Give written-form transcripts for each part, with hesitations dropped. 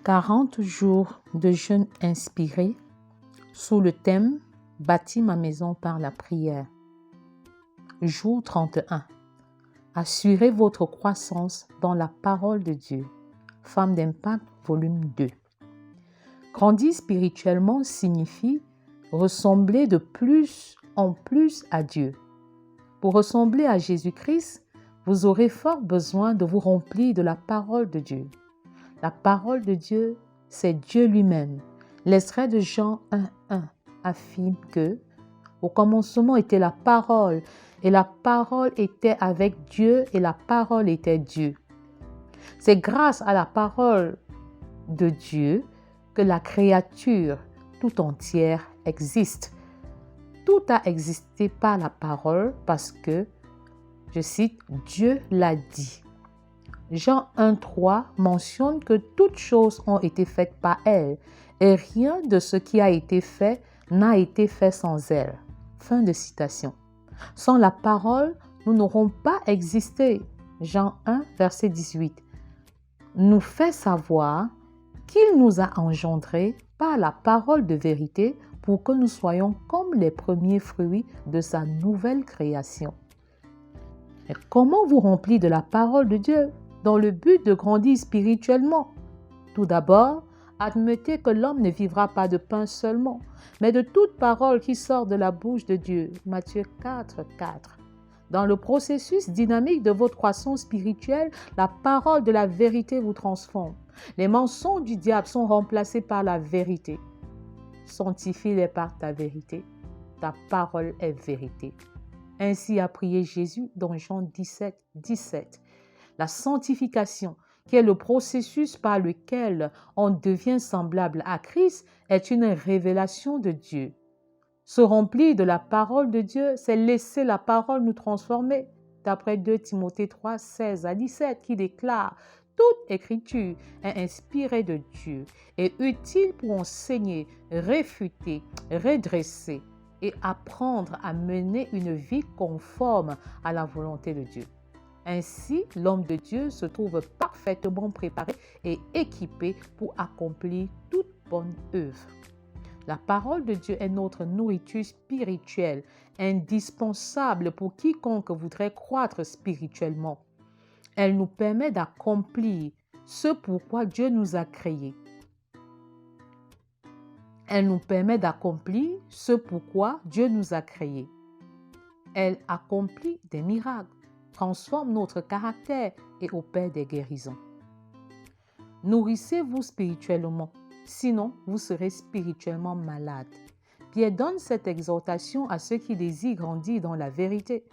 40 jours de jeûne inspiré sous le thème « Bâtis ma maison par la prière ». Jour 31. Assurez votre croissance dans la parole de Dieu. Femme d'impact, volume 2. Grandir spirituellement signifie ressembler de plus en plus à Dieu. Pour ressembler à Jésus-Christ, vous aurez fort besoin de vous remplir de la parole de Dieu. La parole de Dieu, c'est Dieu lui-même. L'extrait de Jean 1,1 affirme que au commencement était la parole, et la parole était avec Dieu, et la parole était Dieu. C'est grâce à la parole de Dieu que la créature tout entière existe. Tout a existé par la parole parce que, je cite, Dieu l'a dit. Jean 1,3 mentionne que toutes choses ont été faites par elle et rien de ce qui a été fait n'a été fait sans elle. Fin de citation. Sans la parole, nous n'aurons pas existé. Jean 1, verset 18 nous fait savoir qu'il nous a engendrés par la parole de vérité pour que nous soyons comme les premiers fruits de sa nouvelle création. Mais comment vous remplir de la parole de Dieu dans le but de grandir spirituellement? Tout d'abord, admettez que l'homme ne vivra pas de pain seulement, mais de toute parole qui sort de la bouche de Dieu. Matthieu 4,4. Dans le processus dynamique de votre croissance spirituelle, la parole de la vérité vous transforme. Les mensonges du diable sont remplacés par la vérité. Sanctifie-les par ta vérité. Ta parole est vérité. Ainsi a prié Jésus dans Jean 17,17. La sanctification, qui est le processus par lequel on devient semblable à Christ, est une révélation de Dieu. Se remplir de la parole de Dieu, c'est laisser la parole nous transformer. D'après 2 Timothée 3, 16 à 17, qui déclare « Toute écriture est inspirée de Dieu et utile pour enseigner, réfuter, redresser et apprendre à mener une vie conforme à la volonté de Dieu. » Ainsi, l'homme de Dieu se trouve parfaitement préparé et équipé pour accomplir toute bonne œuvre. La parole de Dieu est notre nourriture spirituelle, indispensable pour quiconque voudrait croître spirituellement. Elle nous permet d'accomplir ce pourquoi Dieu nous a créés. Elle nous permet d'accomplir ce pourquoi Dieu nous a créés. Elle accomplit des miracles, transforme notre caractère et opère des guérisons. Nourrissez-vous spirituellement. Sinon, vous serez spirituellement malade. Pierre donne cette exhortation à ceux qui désirent grandir dans la vérité.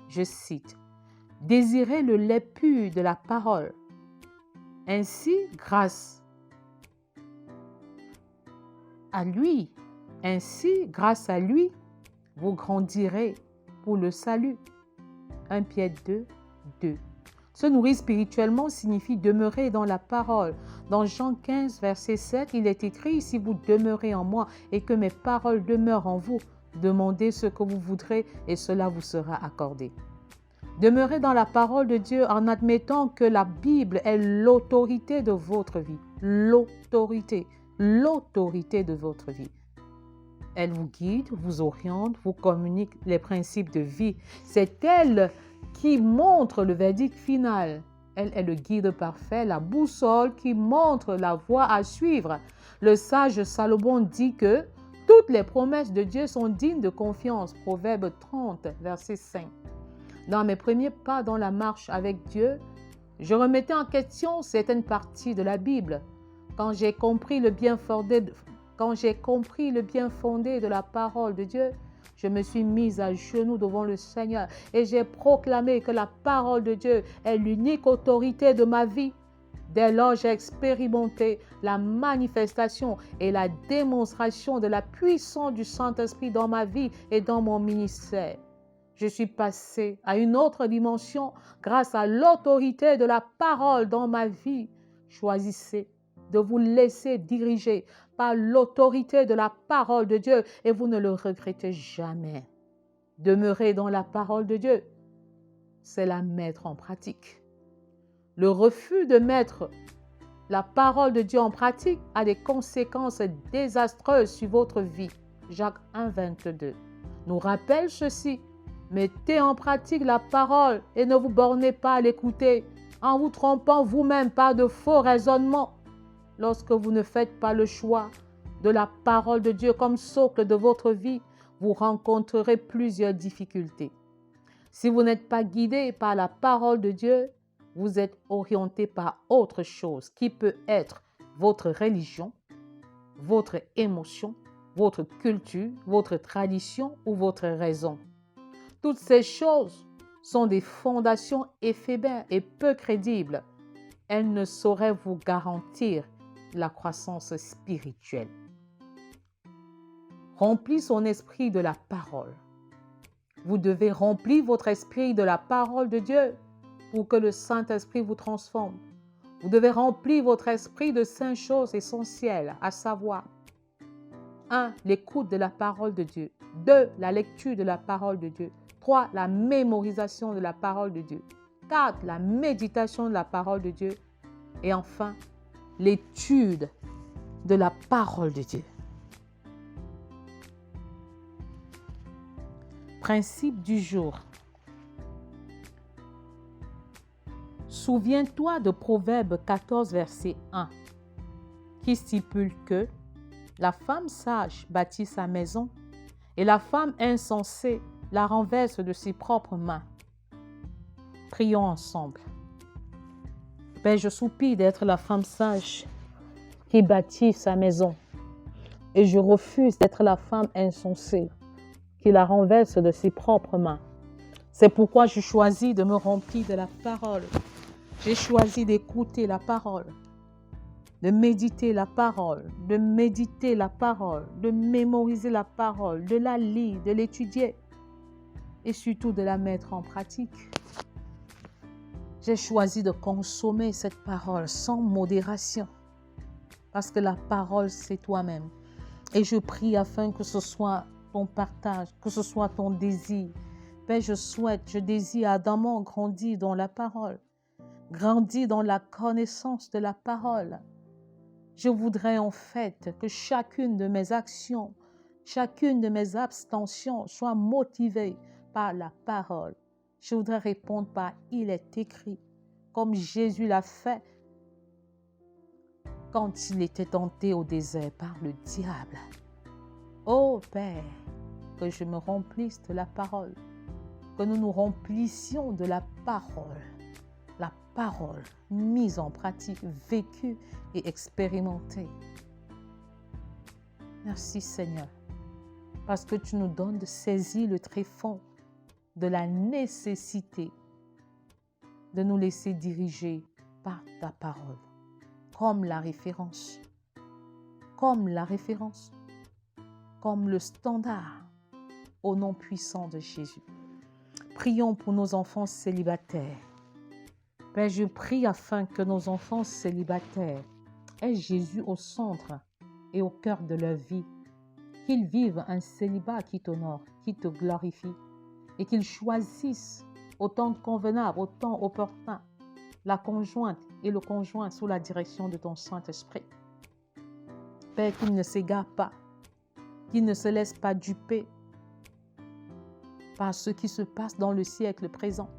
Je cite, « Désirez le lait pur de la parole. Ainsi, grâce à lui, vous grandirez pour le salut. » 1 Pierre 2, 2. Se nourrir spirituellement signifie demeurer dans la parole. Dans Jean 15, verset 7, il est écrit « Si vous demeurez en moi et que mes paroles demeurent en vous, demandez ce que vous voudrez et cela vous sera accordé. » Demeurez dans la parole de Dieu en admettant que la Bible est l'autorité de votre vie. L'autorité de votre vie. Elle vous guide, vous oriente, vous communique les principes de vie. C'est elle qui montre le verdict final. Elle est le guide parfait, la boussole qui montre la voie à suivre. Le sage Salomon dit que toutes les promesses de Dieu sont dignes de confiance. Proverbe 30, verset 5. Dans mes premiers pas dans la marche avec Dieu, je remettais en question certaines parties de la Bible. Quand j'ai compris le bien fondé de la parole de Dieu, je me suis mise à genoux devant le Seigneur et j'ai proclamé que la parole de Dieu est l'unique autorité de ma vie. Dès lors, j'ai expérimenté la manifestation et la démonstration de la puissance du Saint-Esprit dans ma vie et dans mon ministère. Je suis passée à une autre dimension grâce à l'autorité de la parole dans ma vie. Choisissez de vous laisser diriger par l'autorité de la parole de Dieu et vous ne le regrettez jamais. Demeurer dans la parole de Dieu, c'est la mettre en pratique. Le refus de mettre la parole de Dieu en pratique a des conséquences désastreuses sur votre vie. Jacques 1, 22 nous rappelle ceci. Mettez en pratique la parole et ne vous bornez pas à l'écouter en vous trompant vous-même par de faux raisonnements. Lorsque vous ne faites pas le choix de la parole de Dieu comme socle de votre vie, vous rencontrerez plusieurs difficultés. Si vous n'êtes pas guidé par la parole de Dieu, vous êtes orienté par autre chose qui peut être votre religion, votre émotion, votre culture, votre tradition ou votre raison. Toutes ces choses sont des fondations éphémères et peu crédibles. Elles ne sauraient vous garantir la croissance spirituelle. Remplis son esprit de la parole. Vous devez remplir votre esprit de la parole de Dieu pour que le Saint-Esprit vous transforme. Vous devez remplir votre esprit de 5 choses essentielles, à savoir 1. L'écoute de la parole de Dieu. 2. La lecture de la parole de Dieu. 3. La mémorisation de la parole de Dieu. 4. La méditation de la parole de Dieu. Et enfin, l'étude de la parole de Dieu. Principe du jour. Souviens-toi de Proverbe 14, verset 1, qui stipule que la femme sage bâtit sa maison et la femme insensée la renverse de ses propres mains. Prions ensemble. Père, je soupire d'être la femme sage qui bâtit sa maison et je refuse d'être la femme insensée qui la renverse de ses propres mains. C'est pourquoi je choisis de me remplir de la parole. J'ai choisi d'écouter la parole, de méditer la parole, de méditer la parole, de mémoriser la parole, de la lire, de l'étudier et surtout de la mettre en pratique. J'ai choisi de consommer cette parole sans modération parce que la parole, c'est toi-même. Et je prie afin que ce soit ton partage, que ce soit ton désir. Père, je désire ardemment grandir dans la parole, grandir dans la connaissance de la parole. Je voudrais en fait que chacune de mes actions, chacune de mes abstentions soit motivée par la parole. Je voudrais répondre par « il est écrit », comme Jésus l'a fait quand il était tenté au désert par le diable. Ô Père, que je me remplisse de la parole, que nous nous remplissions de la parole mise en pratique, vécue et expérimentée. Merci Seigneur, parce que tu nous donnes de saisir le tréfonds de la nécessité de nous laisser diriger par ta parole, comme la référence, comme le standard au nom puissant de Jésus. Prions pour nos enfants célibataires. Père, je prie afin que nos enfants célibataires aient Jésus au centre et au cœur de leur vie, qu'ils vivent un célibat qui t'honore, qui te glorifie, et qu'ils choisissent au temps convenable, au temps opportun, la conjointe et le conjoint sous la direction de ton Saint-Esprit. Père, qu'ils ne s'égarent pas, qu'ils ne se laissent pas duper par ce qui se passe dans le siècle présent,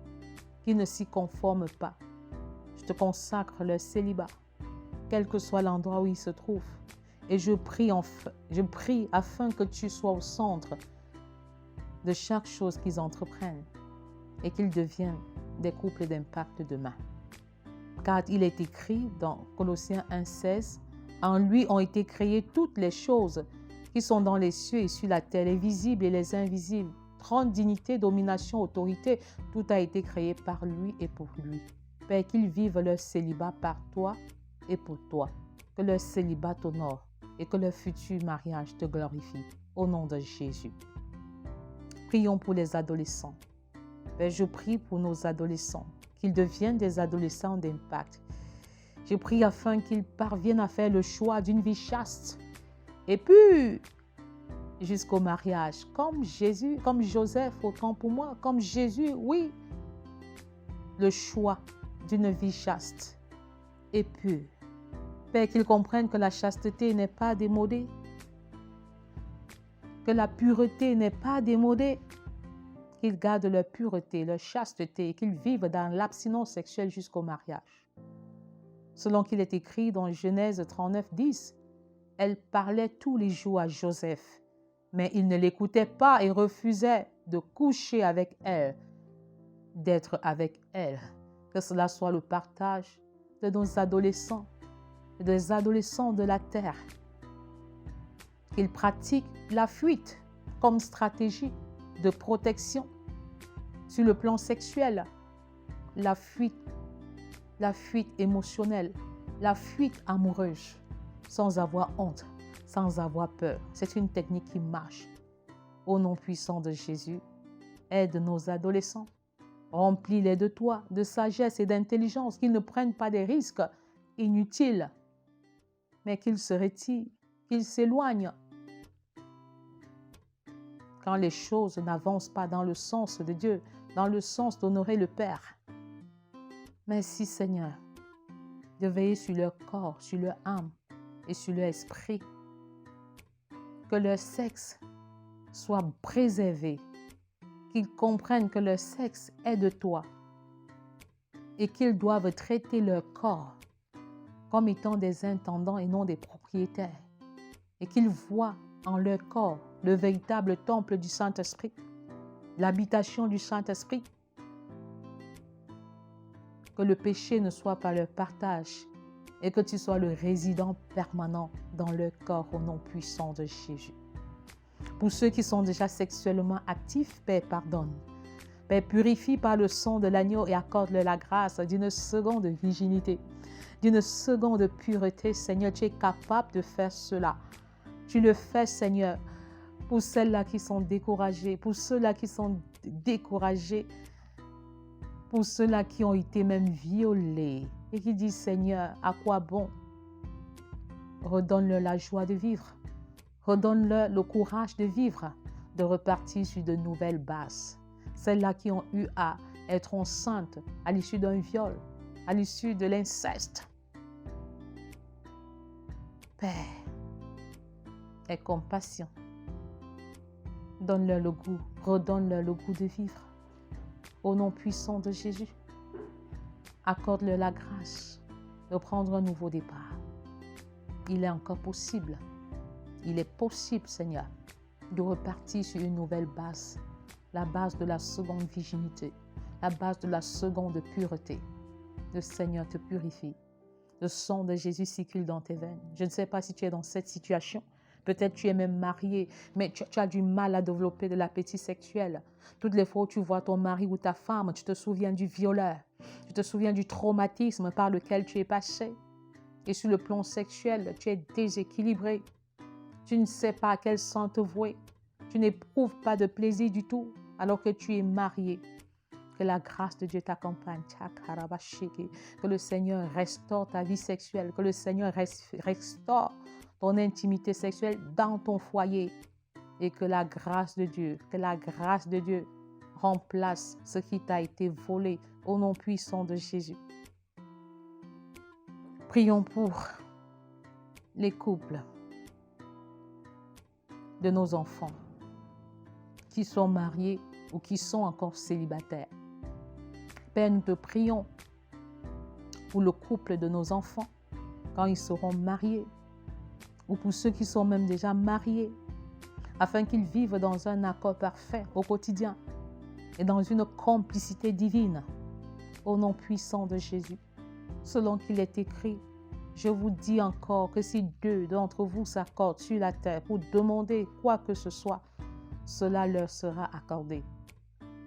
qu'ils ne s'y conforment pas. Je te consacre leur célibat, quel que soit l'endroit où ils se trouvent. Et je prie afin que tu sois au centre de chaque chose qu'ils entreprennent et qu'ils deviennent des couples d'impact demain. Car il est écrit dans Colossiens 1,16, « En lui ont été créées toutes les choses qui sont dans les cieux et sur la terre, les visibles et les invisibles. Trône, dignité, domination, autorité, tout a été créé par lui et pour lui. » Père, qu'ils vivent leur célibat par toi et pour toi. Que leur célibat t'honore et que leur futur mariage te glorifie. Au nom de Jésus. Prions pour les adolescents. Père, je prie pour nos adolescents, qu'ils deviennent des adolescents d'impact. Je prie afin qu'ils parviennent à faire le choix d'une vie chaste et puis jusqu'au mariage, comme Jésus, comme Joseph, autant pour moi, comme Jésus, oui, le choix d'une vie chaste et pure Père, qu'ils comprennent que la chasteté n'est pas démodée, que la pureté n'est pas démodée, qu'ils gardent leur pureté, leur chasteté, qu'ils vivent dans l'abstinence sexuelle jusqu'au mariage. Selon qu'il est écrit dans Genèse 39, 10, elle parlait tous les jours à Joseph, mais il ne l'écoutait pas et refusait de coucher avec elle, d'être avec elle. Que cela soit le partage de nos adolescents, des adolescents de la terre. Qu'ils pratiquent la fuite comme stratégie de protection sur le plan sexuel, la fuite émotionnelle, la fuite amoureuse, sans avoir honte, sans avoir peur. C'est une technique qui marche. Au nom puissant de Jésus, aide nos adolescents. Remplis-les de toi, de sagesse et d'intelligence, qu'ils ne prennent pas des risques inutiles, mais qu'ils se retirent, qu'ils s'éloignent. Quand les choses n'avancent pas dans le sens de Dieu, dans le sens d'honorer le Père. Merci Seigneur de veiller sur leur corps, sur leur âme et sur leur esprit. Que leur sexe soit préservé, qu'ils comprennent que leur sexe est de toi et qu'ils doivent traiter leur corps comme étant des intendants et non des propriétaires, et qu'ils voient en leur corps le véritable temple du Saint-Esprit, l'habitation du Saint-Esprit. Que le péché ne soit pas leur partage et que tu sois le résident permanent dans leur corps au nom puissant de Jésus. Pour ceux qui sont déjà sexuellement actifs, Père, pardonne. Père, purifie par le sang de l'agneau et accorde-leur la grâce d'une seconde virginité, d'une seconde pureté. Seigneur, tu es capable de faire cela. Tu le fais, Seigneur, pour celles-là qui sont découragées, pour ceux-là qui sont découragés, pour ceux-là qui ont été même violés et qui disent, Seigneur, à quoi bon? Redonne-leur la joie de vivre. Redonne-leur le courage de vivre, de repartir sur de nouvelles bases. Celles-là qui ont eu à être enceintes à l'issue d'un viol, à l'issue de l'inceste. Père, aie compassion. Donne-leur le goût, redonne-leur le goût de vivre. Au nom puissant de Jésus, accorde-leur la grâce de prendre un nouveau départ. Il est encore possible. Il est possible, Seigneur, de repartir sur une nouvelle base, la base de la seconde virginité, la base de la seconde pureté. Le Seigneur te purifie. Le sang de Jésus circule dans tes veines. Je ne sais pas si tu es dans cette situation. Peut-être tu es même marié, mais tu as du mal à développer de l'appétit sexuel. Toutes les fois où tu vois ton mari ou ta femme, tu te souviens du violeur. Tu te souviens du traumatisme par lequel tu es passé. Et sur le plan sexuel, tu es déséquilibré. Tu ne sais pas à quel sang te vouer. Tu n'éprouves pas de plaisir du tout alors que tu es marié. Que la grâce de Dieu t'accompagne. Que le Seigneur restaure ta vie sexuelle. Que le Seigneur restaure ton intimité sexuelle dans ton foyer. Et que la grâce de Dieu remplace ce qui t'a été volé au nom puissant de Jésus. Prions pour les couples de nos enfants qui sont mariés ou qui sont encore célibataires. Père, nous te prions pour le couple de nos enfants quand ils seront mariés ou pour ceux qui sont même déjà mariés, afin qu'ils vivent dans un accord parfait au quotidien et dans une complicité divine, au nom puissant de Jésus. Selon qu'il est écrit, je vous dis encore que si 2 d'entre vous s'accordent sur la terre pour demander quoi que ce soit, cela leur sera accordé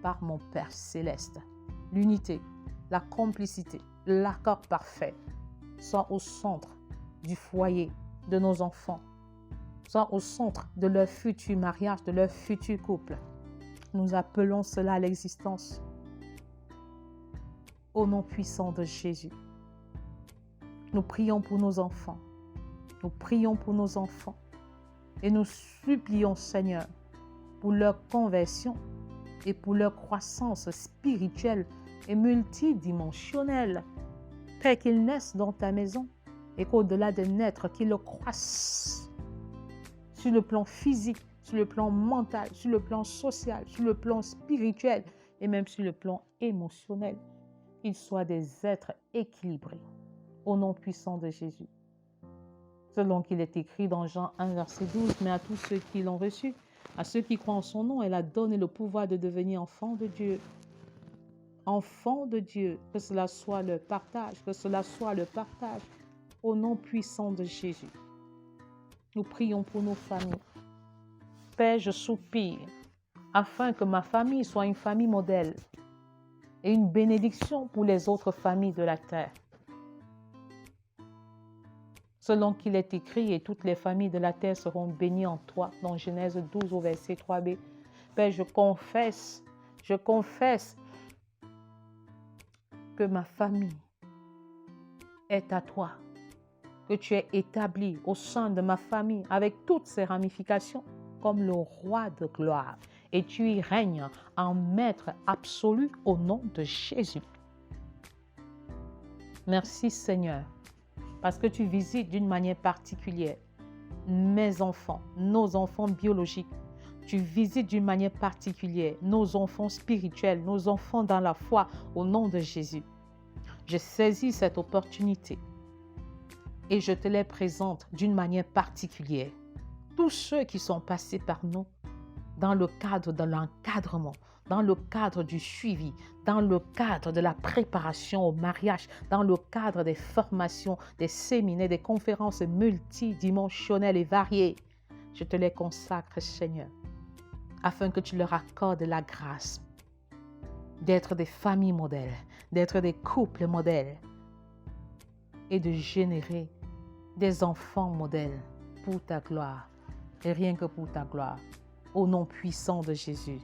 par mon Père céleste. L'unité, la complicité, l'accord parfait sont au centre du foyer de nos enfants, sont au centre de leur futur mariage, de leur futur couple. Nous appelons cela à l'existence au nom puissant de Jésus. Nous prions pour nos enfants. Nous prions pour nos enfants et nous supplions, Seigneur, pour leur conversion et pour leur croissance spirituelle et multidimensionnelle. Père, qu'ils naissent dans ta maison et qu'au-delà de naître, qu'ils croissent sur le plan physique, sur le plan mental, sur le plan social, sur le plan spirituel et même sur le plan émotionnel. Qu'ils soient des êtres équilibrés au nom puissant de Jésus. Selon qu'il est écrit dans Jean 1, verset 12, mais à tous ceux qui l'ont reçu, à ceux qui croient en son nom, elle a donné le pouvoir de devenir enfants de Dieu. Enfants de Dieu, que cela soit le partage, au nom puissant de Jésus. Nous prions pour nos familles. Père, je soupire afin que ma famille soit une famille modèle et une bénédiction pour les autres familles de la terre. Selon qu'il est écrit, et toutes les familles de la terre seront bénies en toi, dans Genèse 12 au verset 3b. Père, je confesse que ma famille est à toi, que tu es établi au sein de ma famille avec toutes ses ramifications comme le roi de gloire et tu y règnes en maître absolu au nom de Jésus. Merci Seigneur, parce que tu visites d'une manière particulière mes enfants, nos enfants biologiques. Tu visites d'une manière particulière nos enfants spirituels, nos enfants dans la foi au nom de Jésus. Je saisis cette opportunité et je te les présente d'une manière particulière. Tous ceux qui sont passés par nous dans le cadre de l'encadrement, dans le cadre du suivi, dans le cadre de la préparation au mariage, dans le cadre des formations, des séminaires, des conférences multidimensionnelles et variées. Je te les consacre, Seigneur, afin que tu leur accordes la grâce d'être des familles modèles, d'être des couples modèles et de générer des enfants modèles pour ta gloire et rien que pour ta gloire. Au nom puissant de Jésus,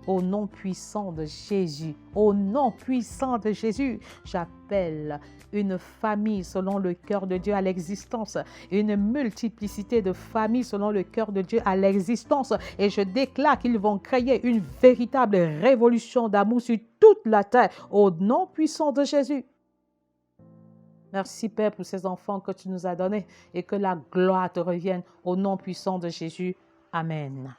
au nom puissant de Jésus, au nom puissant de Jésus, j'appelle une famille selon le cœur de Dieu à l'existence, une multiplicité de familles selon le cœur de Dieu à l'existence et je déclare qu'ils vont créer une véritable révolution d'amour sur toute la terre au nom puissant de Jésus. Merci Père pour ces enfants que tu nous as donnés et que la gloire te revienne au nom puissant de Jésus. Amen.